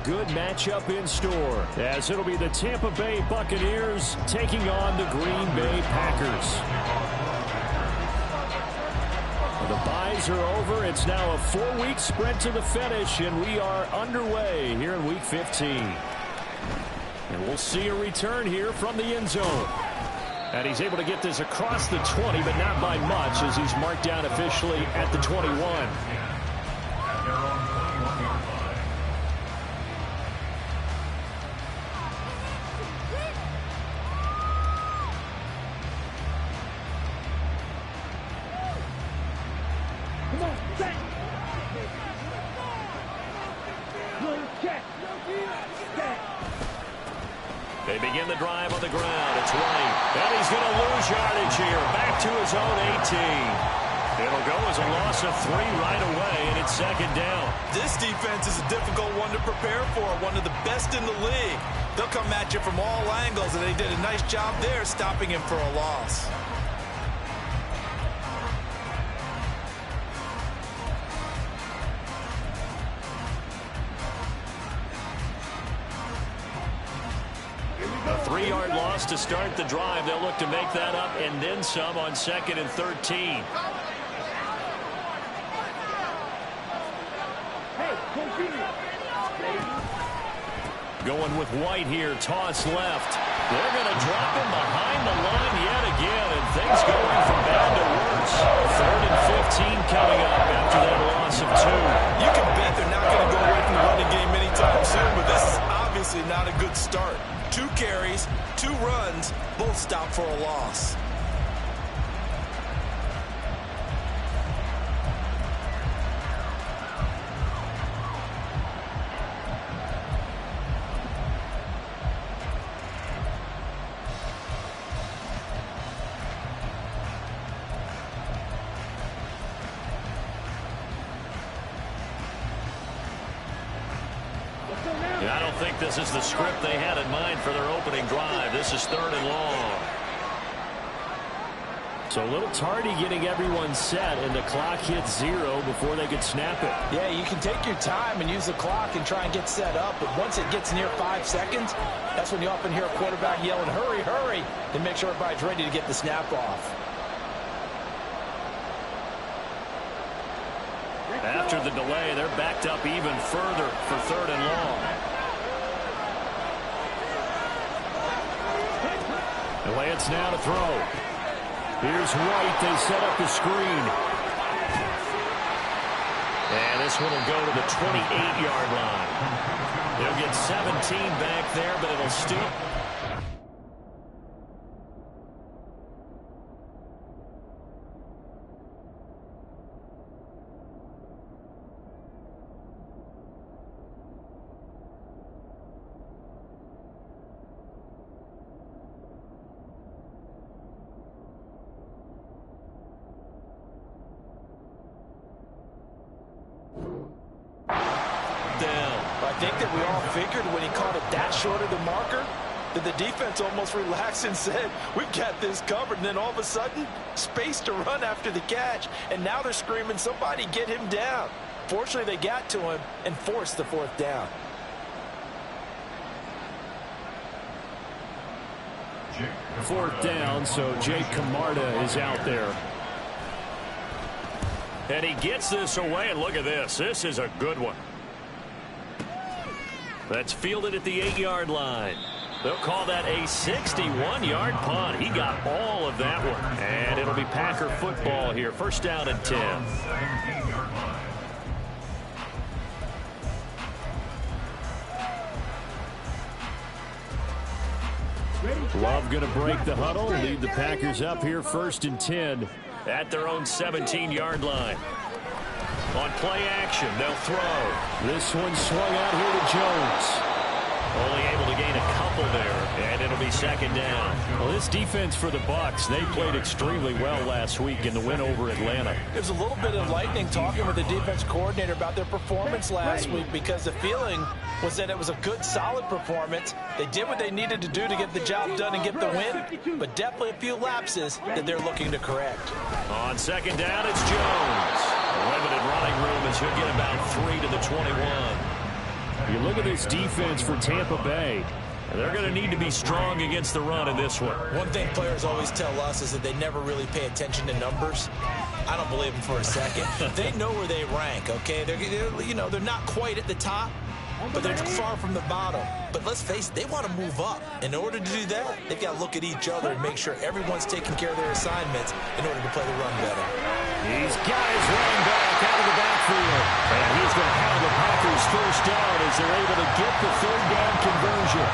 good matchup in store, as it'll be the Tampa Bay Buccaneers taking on the Green Bay Packers. The byes are over. It's now a 4-week sprint to the finish, and we are underway here in Week 15. And we'll see a return here from the end zone. And he's able to get this across the 20, but not by much, as he's marked down officially at the 21. They begin the drive on the ground. It's White. And he's going to lose yardage here. Back to his own 18. It'll go as a loss of 3 right away, and it's second down. This defense is a difficult one to prepare for, one of the best in the league. They'll come at you from all angles, and they did a nice job there stopping him for a loss. A 3-yard loss to start the drive. They'll look to make that up and then some on 2nd and 13. Going with White here. Toss left. They're going to drop him behind the line yet again, and things going from bad to worse. 3rd and 15 coming up after that loss of 2. You can bet they're not going to go away from the running game anytime soon, but this is obviously not a good start. 2 carries, 2 runs, both stopped for a loss. I don't think this is the script they had in mind for their opening drive. This is 3rd and long. So a little tardy getting everyone set, and the clock hits 0 before they could snap it. Yeah, you can take your time and use the clock and try and get set up, but once it gets near 5 seconds, that's when you often hear a quarterback yelling, hurry, hurry, and make sure everybody's ready to get the snap off. After the delay, they're backed up even further for 3rd and long. The Lance now to throw. Here's White. They set up the screen. And this one will go to the 28-yard line. They'll get 17 back there, but it'll still... I think that we all figured when he caught it that short of the marker that the defense almost relaxed and said, we've got this covered. And then all of a sudden, space to run after the catch. And now they're screaming, somebody get him down. Fortunately, they got to him and forced the 4th down. Fourth down, so Jake Camarda is out there. And he gets this away, and look at this. This is a good one. That's fielded at the 8-yard line. They'll call that a 61-yard punt. He got all of that one. And it'll be Packer football here. 1st down and 10. Love going to break the huddle, lead the Packers up here 1st and 10 at their own 17-yard line. On play action, they'll throw. This one swung out here to Jones. Only able to gain a couple there, and it'll be 2nd down. Well, this defense for the Bucs, they played extremely well last week in the win over Atlanta. There's a little bit of lightning talking with the defense coordinator about their performance last week, because the feeling was that it was a good, solid performance. They did what they needed to do to get the job done and get the win, but definitely a few lapses that they're looking to correct. On 2nd down, it's Jones. Limited running room as he'll get about 3 to the 21. You look at this defense for Tampa Bay. They're going to need to be strong against the run in this one. One thing players always tell us is that they never really pay attention to numbers. I don't believe them for a second. They know where they rank, okay? They're not quite at the top, but they're far from the bottom. But let's face it, they want to move up. In order to do that, they've got to look at each other and make sure everyone's taking care of their assignments in order to play the run better. He's got his running back out of the backfield. And he's going to have the Packers first down as they're able to get the third down conversion.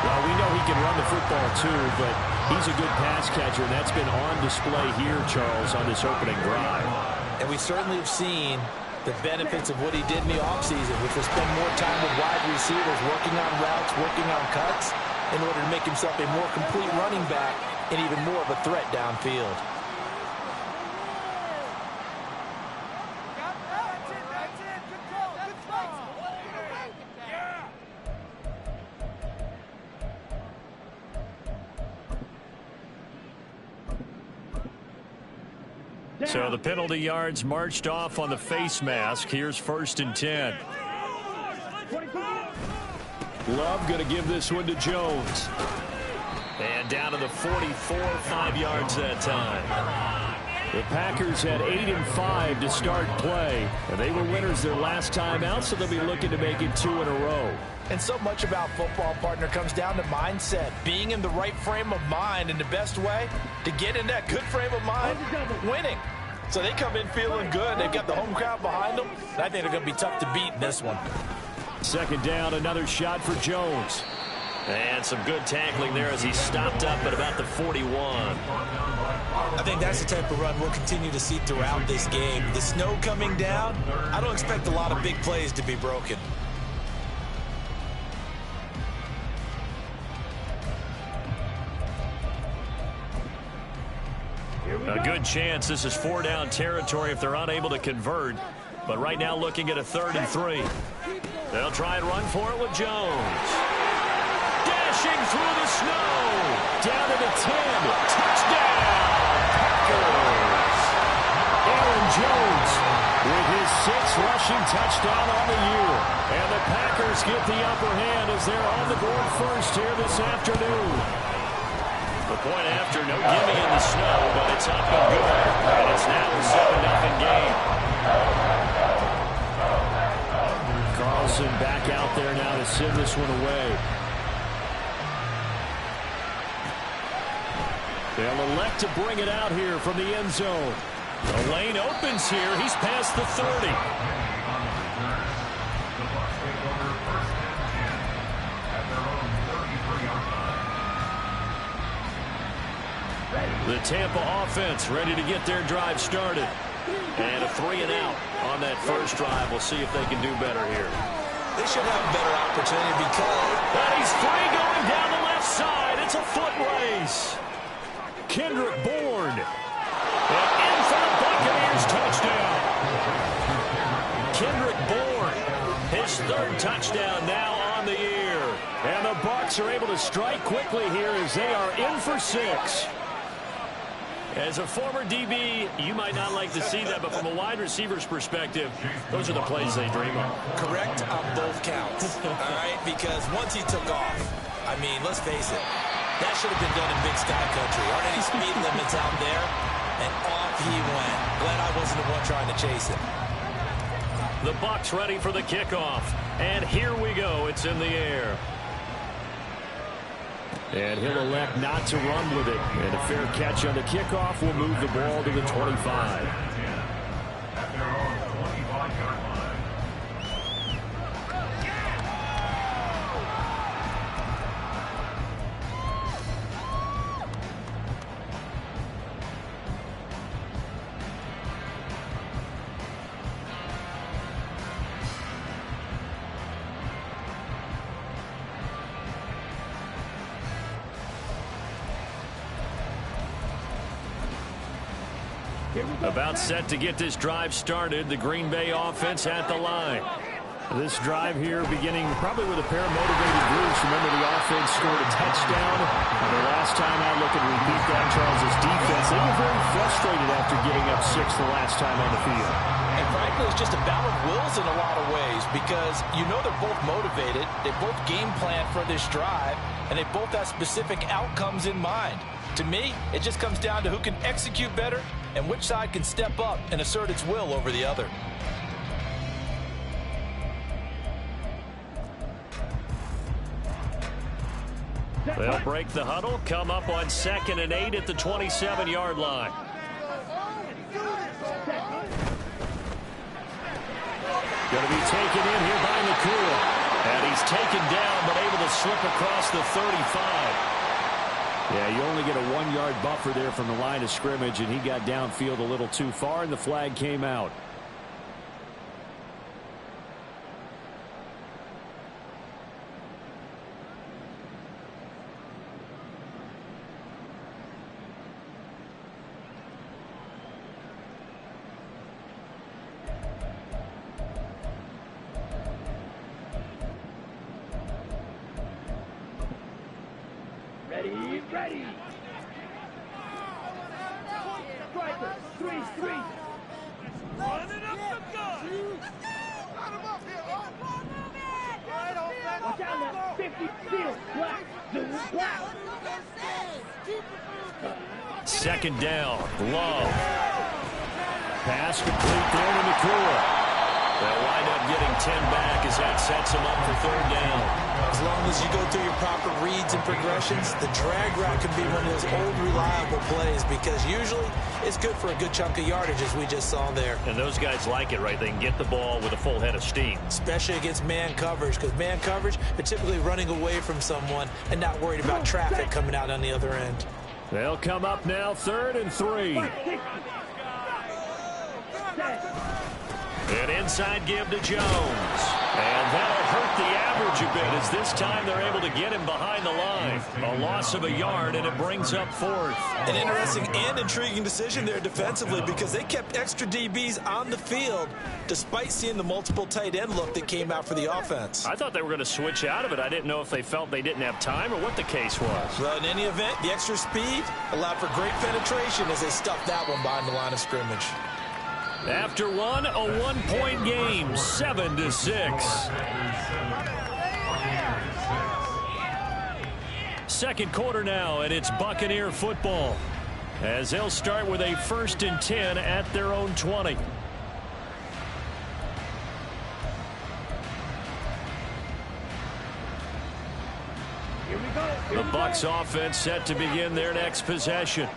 Well, we know he can run the football too, but he's a good pass catcher, and that's been on display here, Charles, on this opening drive. And we certainly have seen the benefits of what he did in the offseason, which was spend more time with wide receivers, working on routes, working on cuts, in order to make himself a more complete running back and even more of a threat downfield. So the penalty yards marched off on the face mask. Here's 1st and 10. Love going to give this one to Jones. And down to the 44, 5 yards that time. The Packers had 8 and 5 to start play, and they were winners their last time out, so they'll be looking to make it 2 in a row. And so much about football, partner, comes down to mindset. Being in the right frame of mind, and the best way to get in that good frame of mind, winning. So they come in feeling good. They've got the home crowd behind them. I think they're going to be tough to beat in this one. 2nd down, another shot for Jones. And some good tackling there as he stopped up at about the 41. I think that's the type of run we'll continue to see throughout this game. The snow coming down, I don't expect a lot of big plays to be broken. A good chance this is 4-down territory if they're unable to convert. But right now looking at a 3rd and 3. They'll try and run for it with Jones. Dashing through the snow. Down to the 10. Touchdown, Packers. Aaron Jones with his 6th rushing touchdown on the year. And the Packers get the upper hand as they're on the board first here this afternoon. The point after, no gimme in the snow, but it's up and good. And it's now a 7-0 game. Carlson back out there now to send this one away. They'll elect to bring it out here from the end zone. The lane opens here. He's past the 30. The Tampa offense ready to get their drive started. And a 3-and-out on that first drive. We'll see if they can do better here. They should have a better opportunity because... And he's free going down the left side. It's a foot race. Kendrick Bourne. And in for the Buccaneers touchdown. Kendrick Bourne, his 3rd touchdown now on the year. And the Bucs are able to strike quickly here as they are in for 6. As a former DB, you might not like to see that, but from a wide receiver's perspective, those are the plays they dream of. Correct on both counts, all right? Because once he took off, I mean, let's face it, that should have been done in Big Sky Country. Aren't any speed limits out there? And off he went. Glad I wasn't the one trying to chase it. The Bucs ready for the kickoff. And here we go. It's in the air. And he'll elect not to run with it. And a fair catch on the kickoff will move the ball to the 25. About set to get this drive started. The Green Bay offense at the line. This drive here beginning probably with a pair of motivated groups. Remember, the offense scored a touchdown. The last time I look and repeat that, Charles' defense, they were very frustrated after getting up 6 the last time on the field. And frankly, it's just a battle of wills in a lot of ways because you know they're both motivated, they both game plan for this drive, and they both have specific outcomes in mind. To me, it just comes down to who can execute better and which side can step up and assert its will over the other. They'll break the huddle, come up on 2nd and 8 at the 27-yard line. Going to be taken in here by Nakua. And he's taken down, but able to slip across the 35. Yeah, you only get a 1-yard buffer there from the line of scrimmage, and he got downfield a little too far, and the flag came out. Ready. Striker, 3-3. Running up the gun. Got him up here, Watch out now. 50 steal. Black. Black. 2nd down. Love. Pass complete there to Nakua. They'll wind up getting 10 back as that sets them up for 3rd down. As long as you go through your proper reads and progressions, the drag route can be one of those old reliable plays because usually it's good for a good chunk of yardage as we just saw there. And those guys like it, right? They can get the ball with a full head of steam. Especially against man coverage because man coverage, they're typically running away from someone and not worried about traffic coming out on the other end. They'll come up now 3rd and 3. An inside give to Jones. And that'll hurt the average a bit as this time they're able to get him behind the line. A loss of a yard, and it brings up 4th. An interesting and intriguing decision there defensively because they kept extra DBs on the field despite seeing the multiple tight end look that came out for the offense. I thought they were going to switch out of it. I didn't know if they felt they didn't have time or what the case was. Well, in any event, the extra speed allowed for great penetration as they stuffed that one behind the line of scrimmage. After one, a 1-point game, 7-6. Second quarter now, and it's Buccaneer football as they'll start with a 1st and 10 at their own 20. The Bucs offense set to begin their next possession.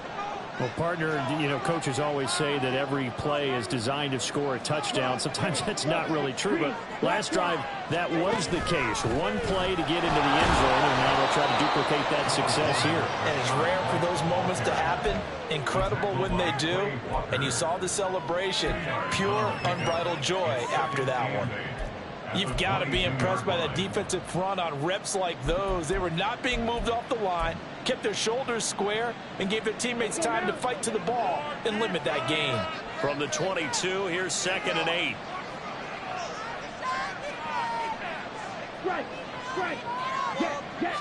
Well, partner, you know, coaches always say that every play is designed to score a touchdown. Sometimes that's not really true, but last drive, that was the case. One play to get into the end zone, and now they'll try to duplicate that success here. And it's rare for those moments to happen. Incredible when they do. And you saw the celebration. Pure, unbridled joy after that one. You've got to be impressed by that defensive front on reps like those. They were not being moved off the line, kept their shoulders square, and gave their teammates time to fight to the ball and limit that gain. From the 22, here's 2nd and 8. Get.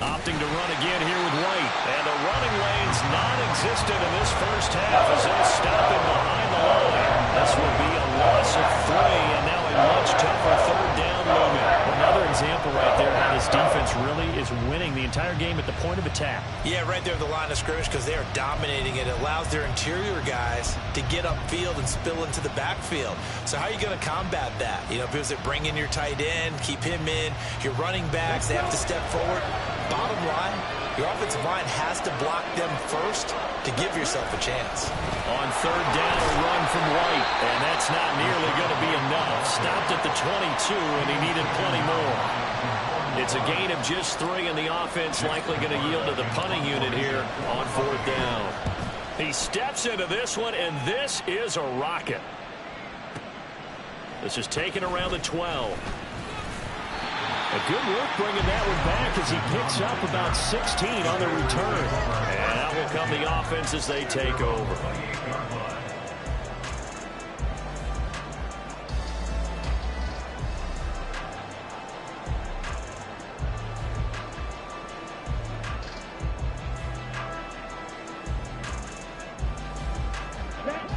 Opting to run again here with White. And the running lane's non-existent in this first half as they'll stop him behind the line. This will be a loss of 3, and now a much tougher 3rd down moment. Another example right there how this defense really is winning the entire game at the point of attack. Yeah, right there at the line of scrimmage because they are dominating it. It allows their interior guys to get upfield and spill into the backfield. So how are you going to combat that? You know, because they bring in your tight end, keep him in. Your running backs, they have to step forward. Bottom line, your offensive line has to block them first to give yourself a chance. On 3rd down, a run from White, and that's not nearly going to be enough. Stopped at the 22, and he needed plenty more. It's a gain of just 3, and the offense likely going to yield to the punting unit here on 4th down. He steps into this one, and this is a rocket. This is taken around the 12. A good work bringing that one back as he picks up about 16 on the return. And out will come the offense as they take over.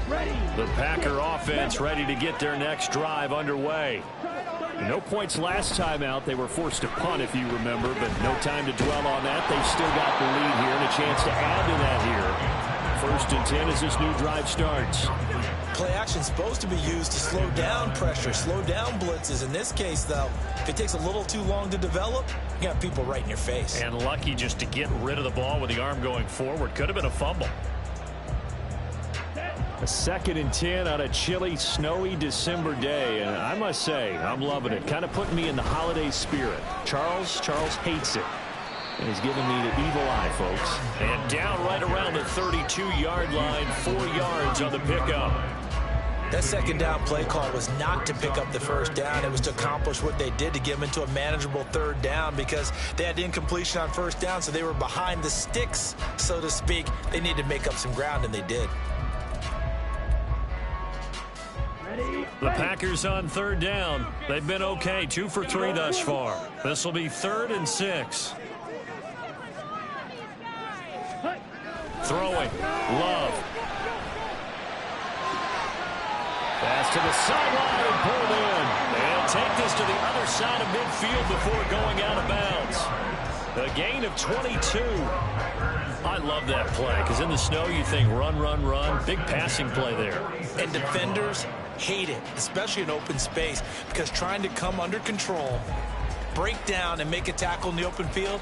Ready. The Packer offense ready to get their next drive underway. No points last time out. They were forced to punt, if you remember, but no time to dwell on that. They've still got the lead here and a chance to add to that here. 1st and 10 as this new drive starts. Play action is supposed to be used to slow down pressure, slow down blitzes. In this case, though, if it takes a little too long to develop, you got people right in your face. And lucky just to get rid of the ball with the arm going forward. Could have been a fumble. A 2nd and 10 on a chilly, snowy December day. And I must say, I'm loving it. Kind of putting me in the holiday spirit. Charles hates it. And he's giving me the evil eye, folks. And down right around the 32-yard line, 4 yards on the pickup. That 2nd down play call was not to pick up the 1st down. It was to accomplish what they did, to get them into a manageable 3rd down, because they had incompletion on 1st down, so they were behind the sticks, so to speak. They needed to make up some ground, and they did. The Packers on 3rd down. They've been okay, 2 for 3 thus far. This will be 3rd and 6. Throwing. Love. Pass to the sideline and pulled in. And take this to the other side of midfield before going out of bounds. A gain of 22. I love that play, because in the snow you think run, run, run. Big passing play there. And defenders hate it, especially in open space, because trying to come under control, break down, and make a tackle in the open field,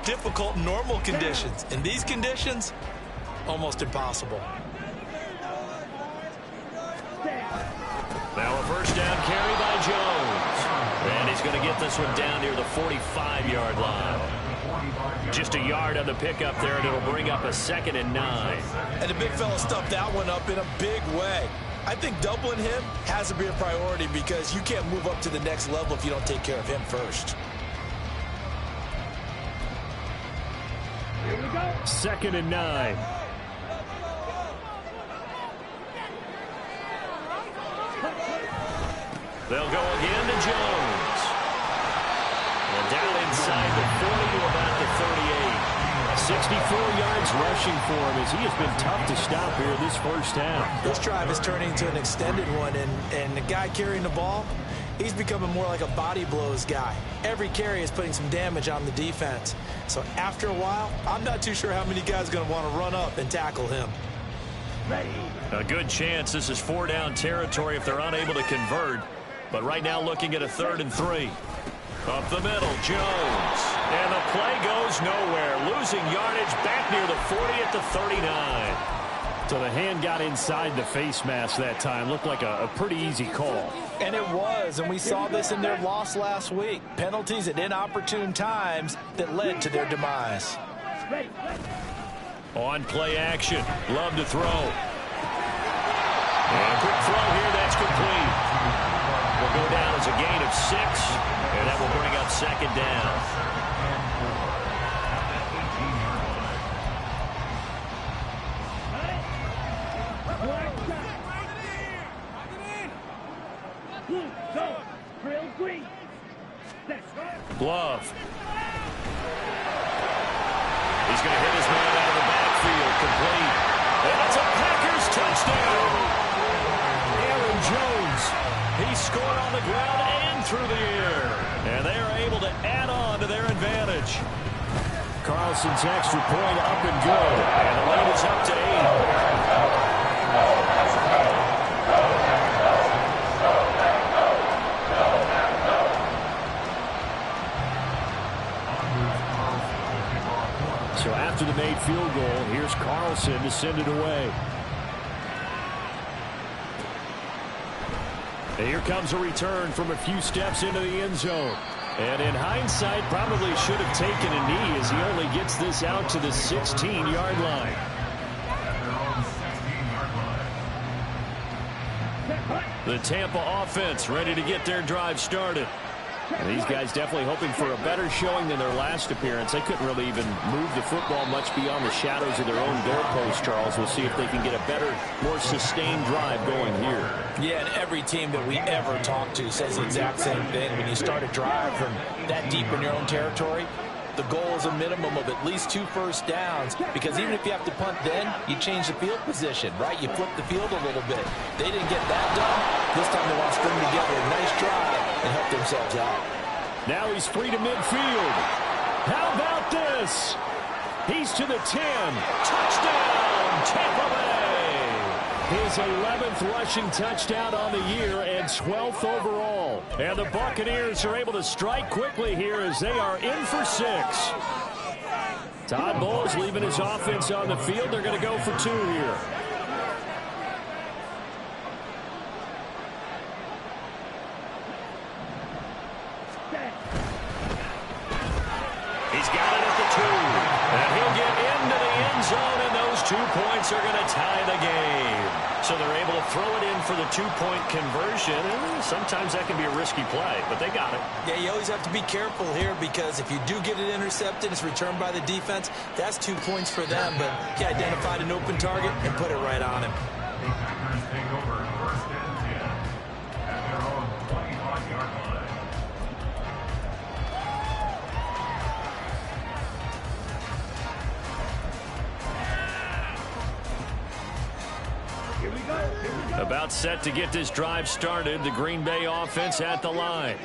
difficult in normal conditions. In these conditions, almost impossible. Now a 1st down carry by Jones. And he's going to get this one down near the 45-yard line. Just a yard on the pickup there, and it'll bring up a 2nd and 9. And the big fella stuffed that one up in a big way. I think doubling him has to be a priority, because you can't move up to the next level if you don't take care of him first. Here we go. 2nd and 9. They'll go again to Jones. And down inside the 40 to about the 38. 64 yards rushing for him, as he has been tough to stop here this 1st half. This drive is turning into an extended one, and the guy carrying the ball, he's becoming more like a body blows guy. Every carry is putting some damage on the defense. So after a while, I'm not too sure how many guys are going to want to run up and tackle him. A good chance this is 4-down territory if they're unable to convert. But right now looking at a 3rd and 3. Up the middle, Jones. And the play goes nowhere. Losing yardage back near the 40 at the 39. So the hand got inside the face mask that time. Looked like a pretty easy call. And it was, and we saw this in their loss last week. Penalties at inopportune times that led to their demise. On play action. Love to throw. And quick throw here. That's complete. Will go down as a gain of 6, and that will bring up 2nd down. Love. He's going to hit his man out of the backfield, complete. And it's a Packers touchdown. Aaron Jones. He scored on the ground and through the air. And they are able to add on to their advantage. Carlson's extra point up and good. And the lead is up to 8. So after the made field goal, here's Carlson to send it away. And here comes a return from a few steps into the end zone. And in hindsight, probably should have taken a knee, as he only gets this out to the 16-yard line. The Tampa offense ready to get their drive started. And these guys definitely hoping for a better showing than their last appearance. They couldn't really even move the football much beyond the shadows of their own doorpost, Charles. We'll see if they can get a better, more sustained drive going here. Yeah, and every team that we ever talk to says the exact same thing. When you start a drive from that deep in your own territory, the goal is a minimum of at least 2 first downs, because even if you have to punt then, you change the field position, right? You flip the field a little bit. They didn't get that done. This time they want to string together a nice drive and help themselves out. Now he's free to midfield. How about this? He's to the 10. Touchdown, Tampa Bay. His 11th rushing touchdown on the year and 12th overall. And the Buccaneers are able to strike quickly here as they are in for 6. Todd Bowles leaving his offense on the field. They're going to go for 2 here. He's got it at the 2. And he'll get into the end zone, and those 2 points are going to tie the game. So they're able to throw it in for the 2-point conversion. And sometimes that can be a risky play, but they got it. Yeah, you always have to be careful here, because if you do get it intercepted, it's returned by the defense. That's 2 points for them, but he identified an open target and put it right on him. About set to get this drive started. The Green Bay offense at the line.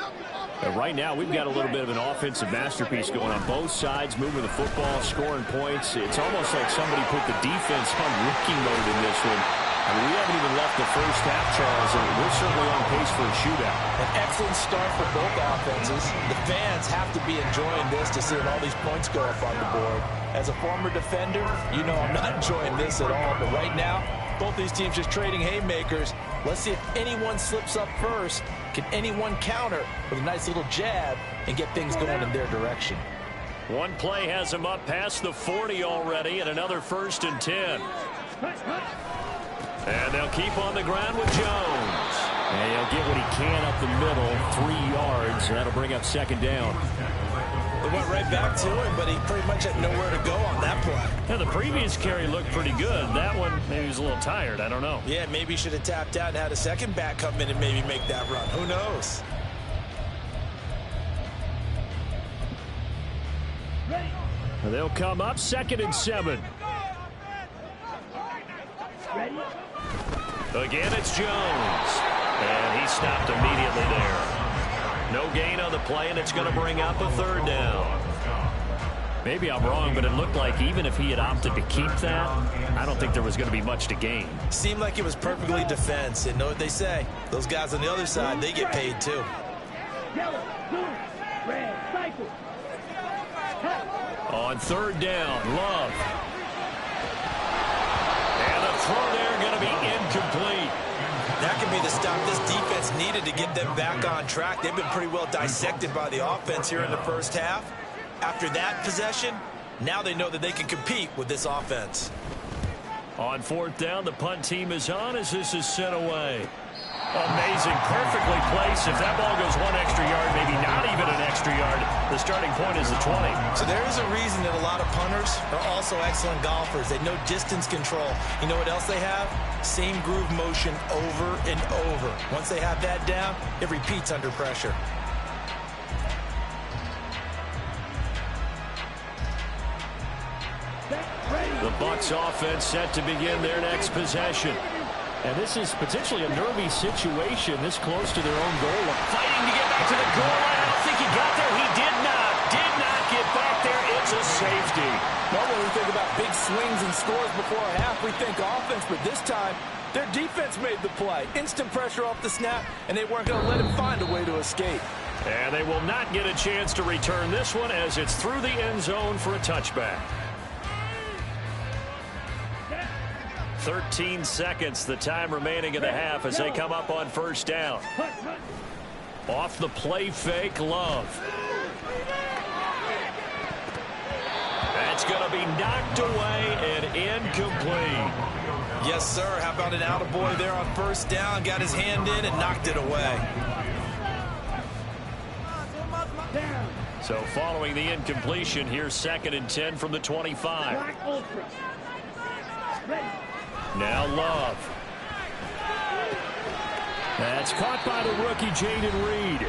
And right now, we've got a little bit of an offensive masterpiece going on both sides, moving the football, scoring points. It's almost like somebody put the defense on rookie mode in this one. I mean, we haven't even left the first half, Charles, and we're certainly on pace for a shootout. An excellent start for both offenses. The fans have to be enjoying this to see all these points go up on the board. As a former defender, you know I'm not enjoying this at all, but right now, both these teams just trading haymakers. Let's see if anyone slips up first. Can anyone counter with a nice little jab and get things going in their direction? One play has them up past the 40 already, and another 1st and 10. And they'll keep on the ground with Jones. And he'll get what he can up the middle, 3 yards, and that'll bring up 2nd down. They went right back to him, but he pretty much had nowhere to go on that play. Yeah, the previous carry looked pretty good. That one, maybe he was a little tired. I don't know. Yeah, maybe he should have tapped out and had a second back come in and maybe make that run. Who knows? They'll come up 2nd and 7. Again, it's Jones. And he stopped immediately there. No gain on the play, and it's going to bring up a 3rd down. Maybe I'm wrong, but it looked like even if he had opted to keep that, I don't think there was going to be much to gain. Seemed like it was perfectly defense. And know what they say? Those guys on the other side, they get paid too. Yellow, blue, red, cycle. On 3rd down, Love. And the throw there going to be incomplete. That could be the stop this defense needed to get them back on track. They've been pretty well dissected by the offense here in the first half. After that possession, now they know that they can compete with this offense. On 4th down, the punt team is on as this is sent away. Amazing. Perfectly placed. If that ball goes 1 extra yard, maybe not even an extra yard, the starting point is the 20. So there is a reason that a lot of punters are also excellent golfers. They know distance control. You know what else they have? Same groove motion over and over. Once they have that down, it repeats under pressure. The Bucs offense set to begin their next possession. And this is potentially a nervy situation this close to their own goal line. Fighting to get back to the goal line. I don't think he got there. He did not get back there. It's a safety. Normally we think about big swings and scores before a half. We think offense, but this time their defense made the play. Instant pressure off the snap, and they weren't going to let him find a way to escape. And they will not get a chance to return this one as it's through the end zone for a touchback. 13 seconds, the time remaining in the half as they come up on 1st down. Off the play fake, Love. That's going to be knocked away and incomplete. Yes, sir. How about an attaboy there on 1st down? Got his hand in and knocked it away. So following the incompletion, here's 2nd and 10 from the 25. Now Love. That's caught by the rookie, Jayden Reed.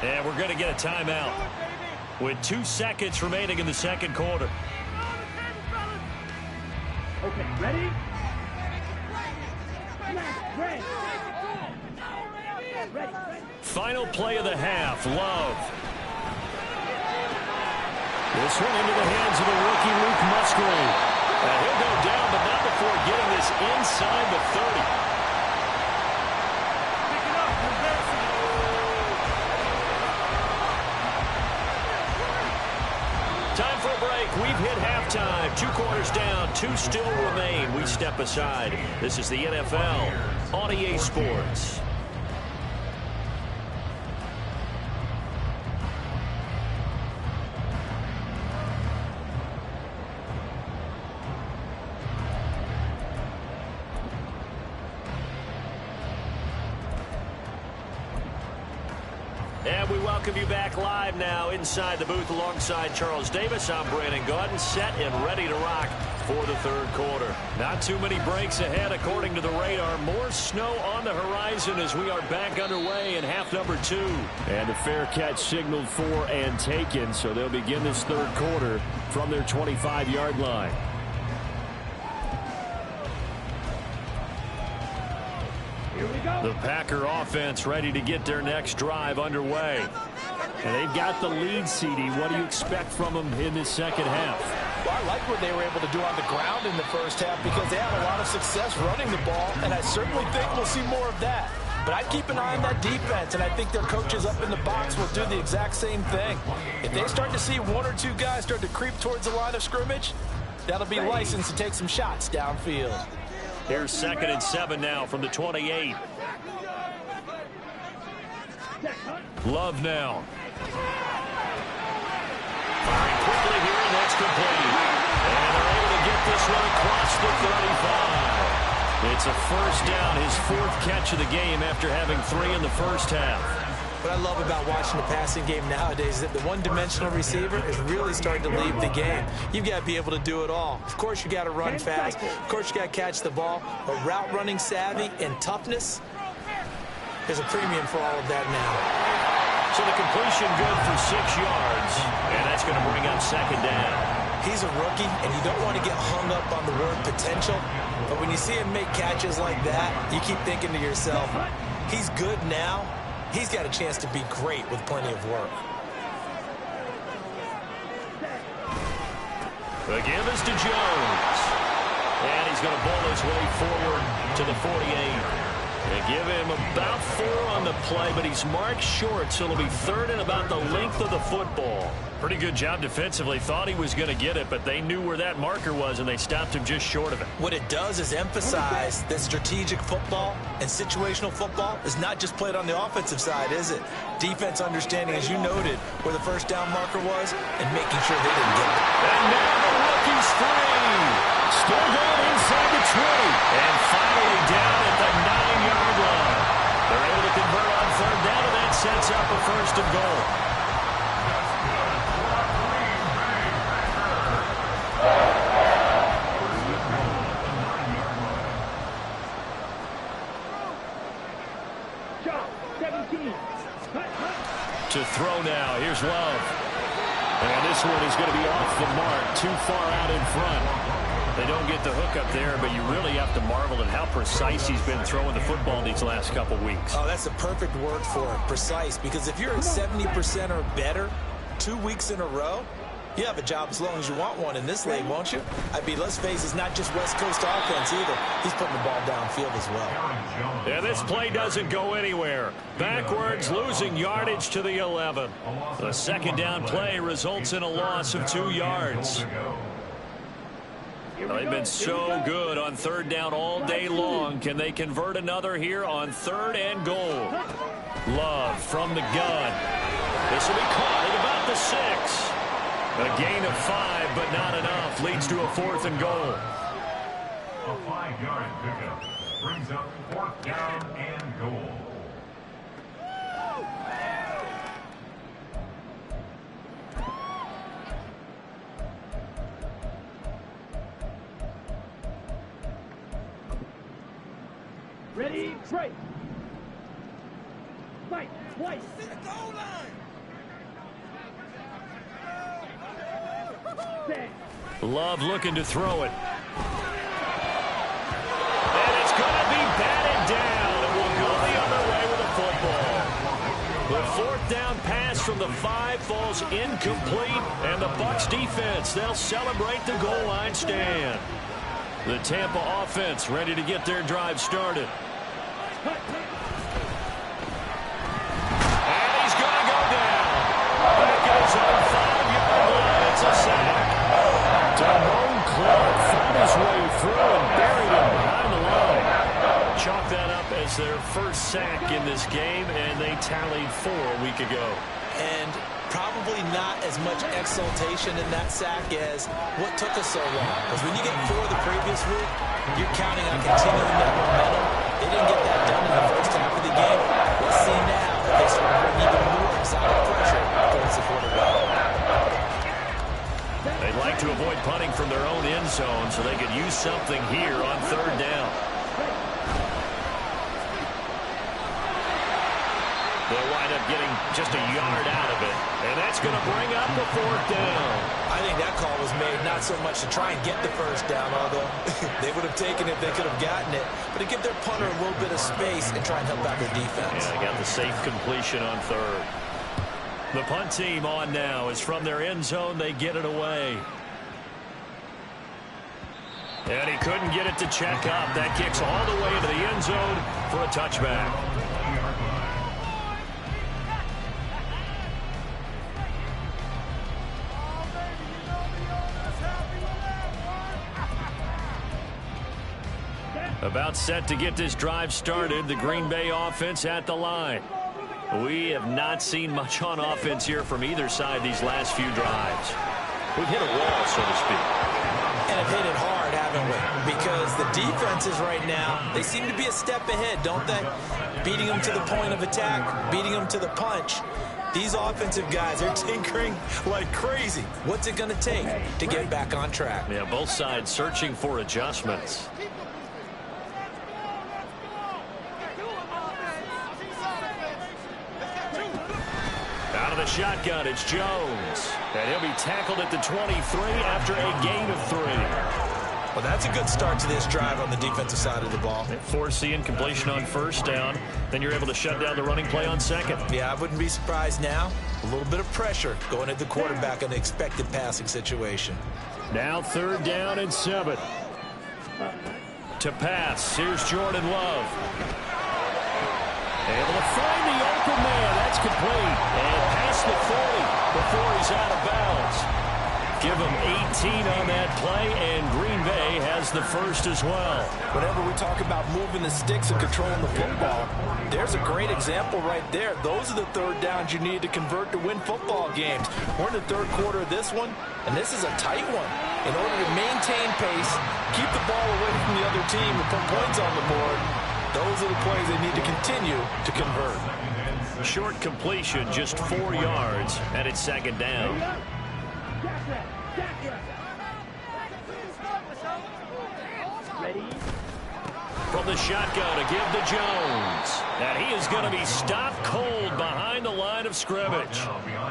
And we're going to get a timeout. with 2 seconds remaining in the second quarter. Okay, ready? Ready. Final play of the half, Love. This one into the hands of the rookie Luke Musgrave. And he'll go down, but not before getting this inside the 30. Time for a break. We've hit halftime. 2 quarters down. 2 still remain. We step aside. This is the NFL on EA Sports. And we welcome you back live now inside the booth alongside Charles Davis. I'm Brandon Gaudin, set and ready to rock for the third quarter. Not too many breaks ahead according to the radar. More snow on the horizon as we are back underway in half number 2. And a fair catch signaled for and taken, so they'll begin this third quarter from their 25-yard line. The Packer offense ready to get their next drive underway. And they've got the lead, CD. What do you expect from them in this second half? Well, I like what they were able to do on the ground in the first half because they had a lot of success running the ball, and I certainly think we'll see more of that. But I'd keep an eye on that defense, and I think their coaches up in the box will do the exact same thing. If they start to see 1 or 2 guys start to creep towards the line of scrimmage, that'll be licensed to take some shots downfield. Here's 2nd and 7 now from the 28. Love now. Firing quickly here, and that's complete. And they're able to get this one across the 35. It's a first down, his 4th catch of the game after having 3 in the first half. What I love about watching the passing game nowadays is that the one-dimensional receiver is really starting to leave the game. You've got to be able to do it all. Of course, you got to run fast. Of course, you got to catch the ball. But route running savvy and toughness, there's a premium for all of that now. So the completion good for 6 yards, and that's going to bring up 2nd down. He's a rookie, and you don't want to get hung up on the word potential. But when you see him make catches like that, you keep thinking to yourself, he's good now. He's got a chance to be great with plenty of work. The give is to Jones. And he's going to bowl his way forward to the 48. They give him about 4 on the play, but he's marked short, so it'll be 3rd and about the length of the football. Pretty good job defensively. Thought he was going to get it, but they knew where that marker was, and they stopped him just short of it. What it does is emphasize that strategic football and situational football is not just played on the offensive side, is it? Defense understanding, as you noted, where the first down marker was and making sure they didn't get it. And now the rookie's free. Still going inside the 20. And finally down at the 9-yard line. They're able to convert on 3rd down, and that sets up a 1st and goal. To throw now. Here's Love. And this one is going to be off the mark. Too far out in front. They don't get the hook up there, but you really have to marvel at how precise he's been throwing the football these last couple weeks. Oh, that's the perfect word for it, precise. Because if you're at 70% or better 2 weeks in a row, you have a job as long as you want one in this league, won't you? Let's face it, it's not just West Coast offense either. He's putting the ball downfield as well. Yeah, this play doesn't go anywhere. Backwards, losing yardage to the 11. The 2nd down play results in a loss of 2 yards. They've been so good on 3rd down all day long. Can they convert another here on 3rd and goal? Love from the gun. This will be caught at about the 6. A gain of 5, but not enough. Leads to a 4th and goal. A 5-yard pickup brings up 4th down and goal. Ready, break. Fight, twice. Love looking to throw it. And it's going to be batted down. It will go the other way with a football. The fourth down pass from the 5 falls incomplete. And the Bucs defense, they'll celebrate the goal line stand. The Tampa offense ready to get their drive started. And he's going to go down. Back at his own 5-yard line. It's a sack. Damone Clark found his way through and buried him behind the line. Chalk that up as their first sack in this game, and they tallied 4 a week ago. And probably not as much exultation in that sack as what took us so long. Because when you get 4 the previous week, you're counting on continuing that momentum. They didn't get that done in the first half of the game. Let's see now if they start to bring even more exotic pressure towards the quarterback. They'd like to avoid punting from their own end zone so they could use something here on 3rd down. They'll wind up getting just a yard out of it, and that's going to bring up the 4th down. I think that call was made not so much to try and get the first down, although they would have taken it if they could have gotten it, but to give their punter a little bit of space and try and help out their defense. Yeah, they got the safe completion on 3rd. The punt team on now is from their end zone. They get it away. And he couldn't get it to check up. That kicks all the way into the end zone for a touchback. About set to get this drive started. The Green Bay offense at the line. We have not seen much on offense here from either side these last few drives. We've hit a wall, so to speak. And have hit it hard, haven't we? Because the defenses right now, they seem to be a step ahead, don't they? Beating them to the point of attack, beating them to the punch. These offensive guys are tinkering like crazy. What's it going to take to get back on track? Yeah, both sides searching for adjustments. Out of the shotgun, it's Jones. And he'll be tackled at the 23 after a gain of 3. Well, that's a good start to this drive on the defensive side of the ball. Force the incompletion on 1st down. Then you're able to shut down the running play on 2nd. Yeah, I wouldn't be surprised now. A little bit of pressure going at the quarterback in an expected passing situation. Now 3rd down and 7. To pass, here's Jordan Love. Able to find the open man. That's complete. And past the 40 before he's out of bounds. Give him 18 on that play, and Green Bay has the first as well. Whenever we talk about moving the sticks and controlling the football, there's a great example right there. Those are the 3rd downs you need to convert to win football games. We're in the 3rd quarter of this one, and this is a tight one. In order to maintain pace, keep the ball away from the other team and put points on the board, those are the plays they need to continue to convert. Short completion, just 4 yards, and it's 2nd down. From the shotgun to give to Jones. And he is going to be stopped cold behind the line of scrimmage.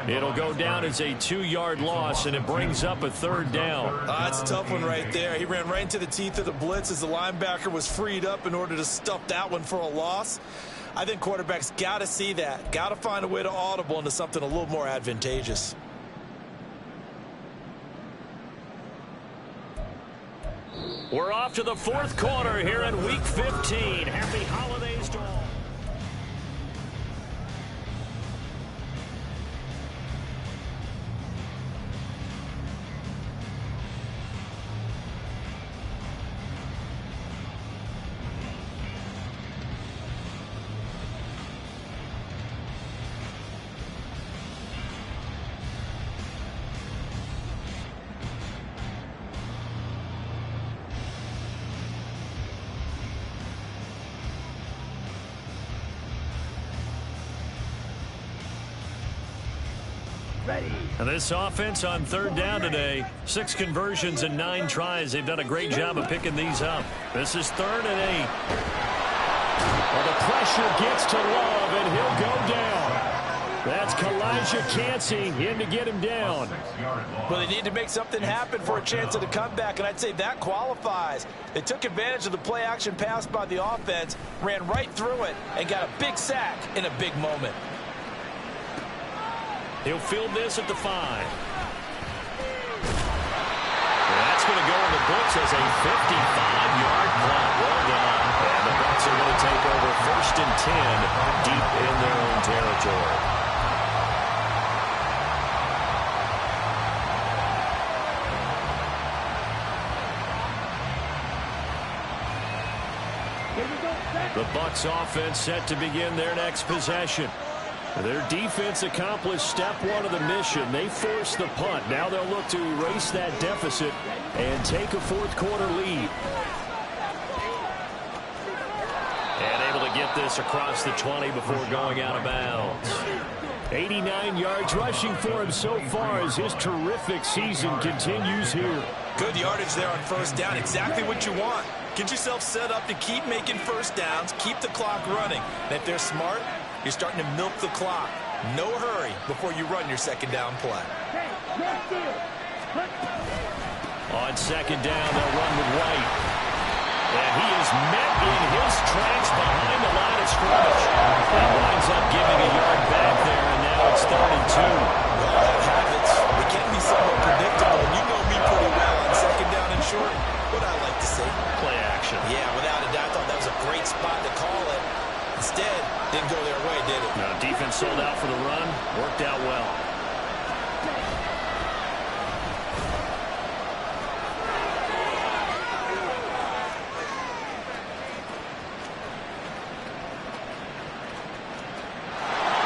It'll go down as a 2-yard loss, and it brings up a 3rd down. That's a tough one right there. He ran right into the teeth of the blitz as the linebacker was freed up in order to stuff that one for a loss. I think quarterbacks got to see that. Got to find a way to audible into something a little more advantageous. We're off to the 4th quarter here in Week 15. Happy holidays to all. And this offense on 3rd down today, 6 conversions and 9 tries. They've done a great job of picking these up. This is 3rd and 8. Well, the pressure gets to Love, and he'll go down. That's Kalijah Cansey in to get him down. Well, they need to make something happen for a chance at a comeback, and I'd say that qualifies. They took advantage of the play-action pass by the offense, ran right through it, and got a big sack in a big moment. He'll field this at the 5. That's going to go in the books as a 55-yard play. Well done. And the Bucs are going to take over 1st and 10 deep in their own territory. The Bucs offense set to begin their next possession. Their defense accomplished step 1 of the mission. They forced the punt. Now they'll look to erase that deficit and take a 4th quarter lead. And able to get this across the 20 before going out of bounds. 89 yards rushing for him so far as his terrific season continues here. Good yardage there on 1st down. Exactly what you want. Get yourself set up to keep making 1st downs, keep the clock running. And if they're smart, you're starting to milk the clock. No hurry before you run your 2nd down play. On 2nd down, they'll run with White. And he is met in his tracks behind the line of scrimmage. That winds up giving a yard back there, and now it's 3rd and 2. Well, habits, they can be somewhat predictable. And you know me pretty well on 2nd down and short. What I like to see. Play action. Yeah, without a doubt, I thought that was a great spot to call it. Instead, didn't go their way, did it? No, defense sold out for the run. Worked out well.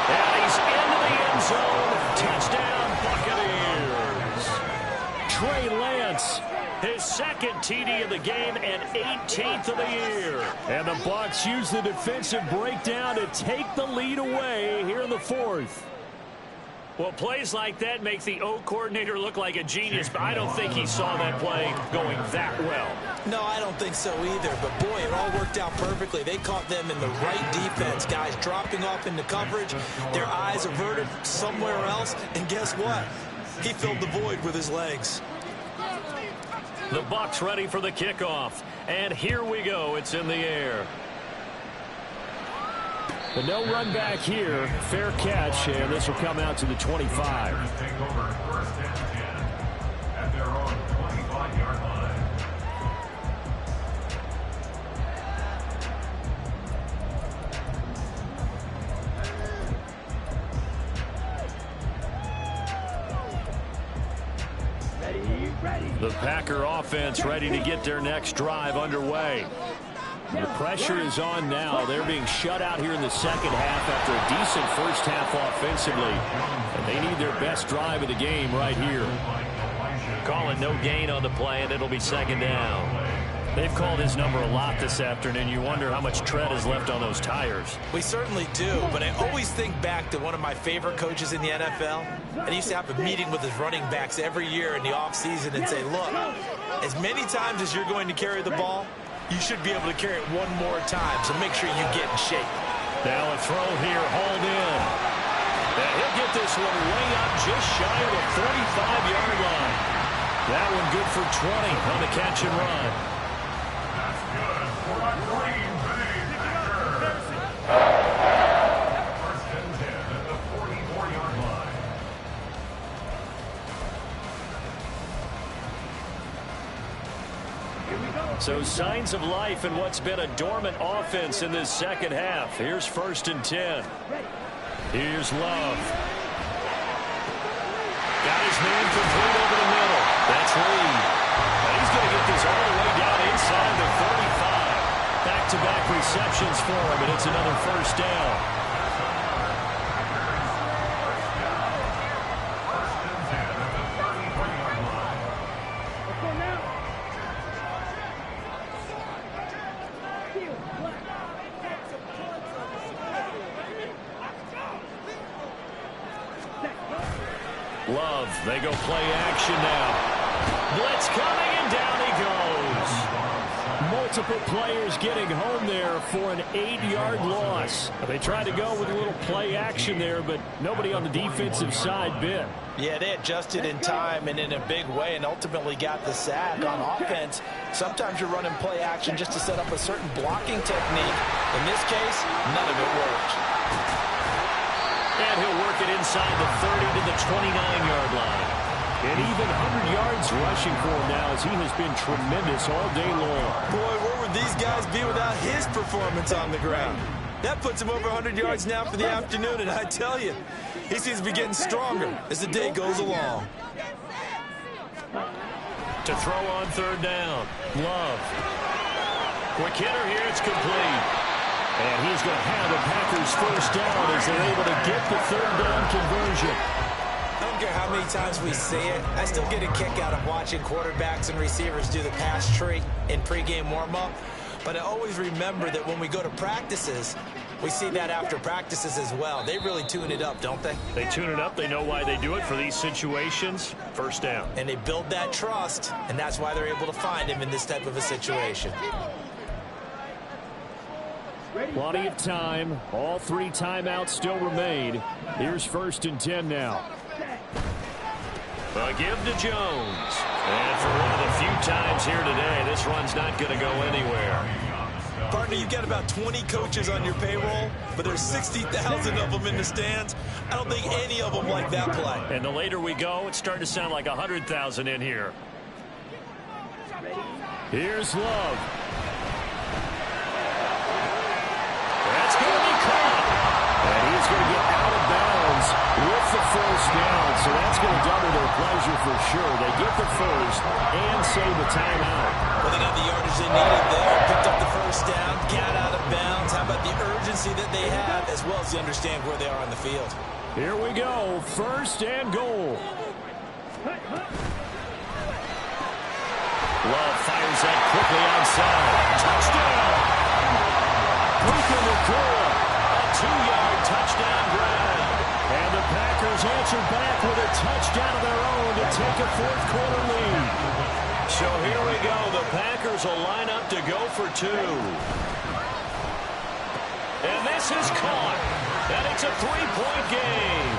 And he's into the end zone. Touchdown, Buccaneers. Trey Lance, his 2nd TD of the game and 18th of the year. And the Bucs use the defensive breakdown to take the lead away here in the 4th. Well, plays like that make the O coordinator look like a genius, but I don't think he saw that play going that well. No, I don't think so either. But, boy, it all worked out perfectly. They caught them in the right defense. Guys dropping off into coverage, their eyes averted somewhere else. And guess what? He filled the void with his legs. The Bucs ready for the kickoff. And here we go. It's in the air. But no run back here. Fair catch, and this will come out to the 25. Take over 1st and 10 at their own 25-yard line. The Packer offense ready to get their next drive underway. The pressure is on now. They're being shut out here in the 2nd half after a decent 1st half offensively. And they need their best drive of the game right here. Calling no gain on the play, and it'll be 2nd down. They've called his number a lot this afternoon. You wonder how much tread is left on those tires. We certainly do, but I always think back to one of my favorite coaches in the NFL. And he used to have a meeting with his running backs every year in the offseason and say, look, as many times as you're going to carry the ball, you should be able to carry it one more time, so make sure you get in shape. Now a throw here, hauled in. And he'll get this one way up just shy of the 45-yard line. That one good for 20 on the catch and run. That's good for a Green Bay Packers. 1st and 10 at the 44-yard line. So signs of life in what's been a dormant offense in this 2nd half. Here's 1st and 10. Here's Love. Got his man complete over the middle. That's Reed. And he's going to get this all the way down inside the 45. Back-to-back receptions for him, and it's another 1st down. Love, they go play action now. Blitz coming, and down he goes. multiple players getting home there for an 8-yard loss. They tried to go with a little play action there, but nobody on the defensive side bit. Yeah, they adjusted in time and in a big way and ultimately got the sack. On offense, sometimes you're running play action just to set up a certain blocking technique. In this case, none of it worked. And he'll work it inside the 30 to the 29-yard line. And even 100 yards rushing for him now as he has been tremendous all day long. Boy, where would these guys be without his performance on the ground? That puts him over 100 yards now for the afternoon, and I tell you, he seems to be getting stronger as the day goes along. To throw on third down, Love. Quick hitter here, it's complete. And he's going to have the Packers first down as they're able to get the third down conversion. I don't care how many times we say it, I still get a kick out of watching quarterbacks and receivers do the pass tree in pregame warm-up. But I always remember that when we go to practices, we see that after practices as well. They really tune it up, don't they? They tune it up. They know why they do it for these situations. First down. And they build that trust, and that's why they're able to find him in this type of a situation. Plenty of time. All 3 timeouts still remain. Here's 1st and 10 now. A give to Jones. And for one of the few times here today, this run's not going to go anywhere. Partner, you've got about 20 coaches on your payroll, but there's 60,000 of them in the stands. I don't think any of them like that play. And the later we go, it's starting to sound like 100,000 in here. Here's Love. That's going to be caught. And he's going to get out of bounds with the first down. So that's going to double their pleasure for sure. They get the first and save the timeout. Well, they got the yardage they needed there. Picked up the first down, got out of bounds. How about the urgency that they have, as well as you understand where they are on the field? Here we go. 1st and goal. Love fires that quickly outside. Touchdown! Puka Nacua, a 2-yard touchdown grab. And the Packers answer back with a touchdown of their own to take a 4th-quarter lead. So here we go. The Packers will line up to go for 2. And this is caught. And it's a 3-point game.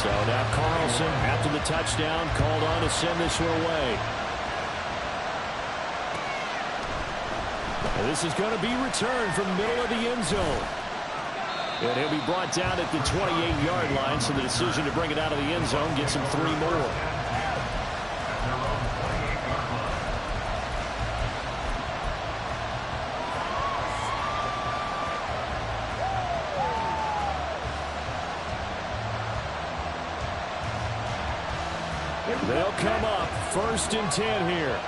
So now Carlson, after the touchdown, called on to send this one away. And this is going to be returned from the middle of the end zone. And he'll be brought down at the 28-yard line, so the decision to bring it out of the end zone gets him 3 more. They'll come up 1st and 10 here.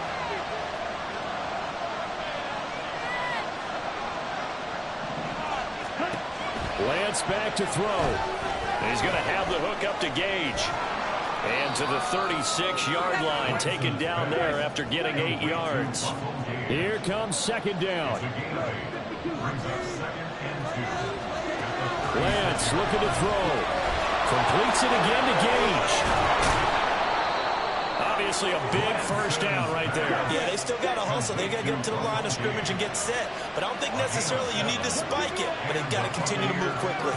Lance back to throw. He's going to have the hook up to Gage. And to the 36-yard line, taken down there after getting 8 yards. Here comes 2nd down. Lance looking to throw. Completes it again to Gage. Obviously a big first down right there. Yeah, they still got to hustle. They got to get to the line of scrimmage and get set. But I don't think necessarily you need to spike it. But they've got to continue to move quickly.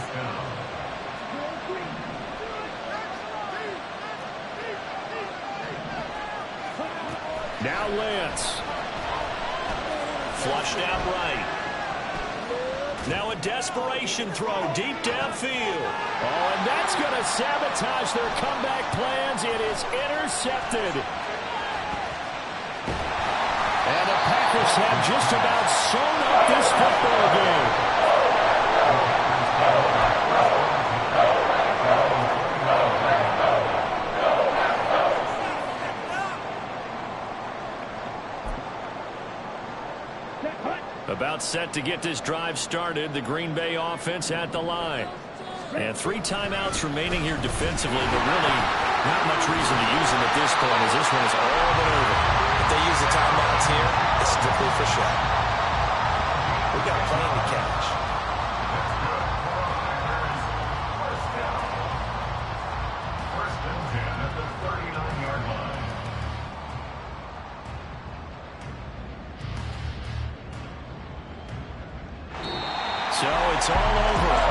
Now Lance. Flushed out right. Now a desperation throw deep downfield. Oh, and that's going to sabotage their comeback plans. It is intercepted. And the Packers have just about sewn up this football game. About set to get this drive started. The Green Bay offense at the line. And 3 timeouts remaining here defensively, but really not much reason to use them at this point as this one is all but over. If they use the timeouts here, it's strictly for show. We got plenty to catch. it's all over.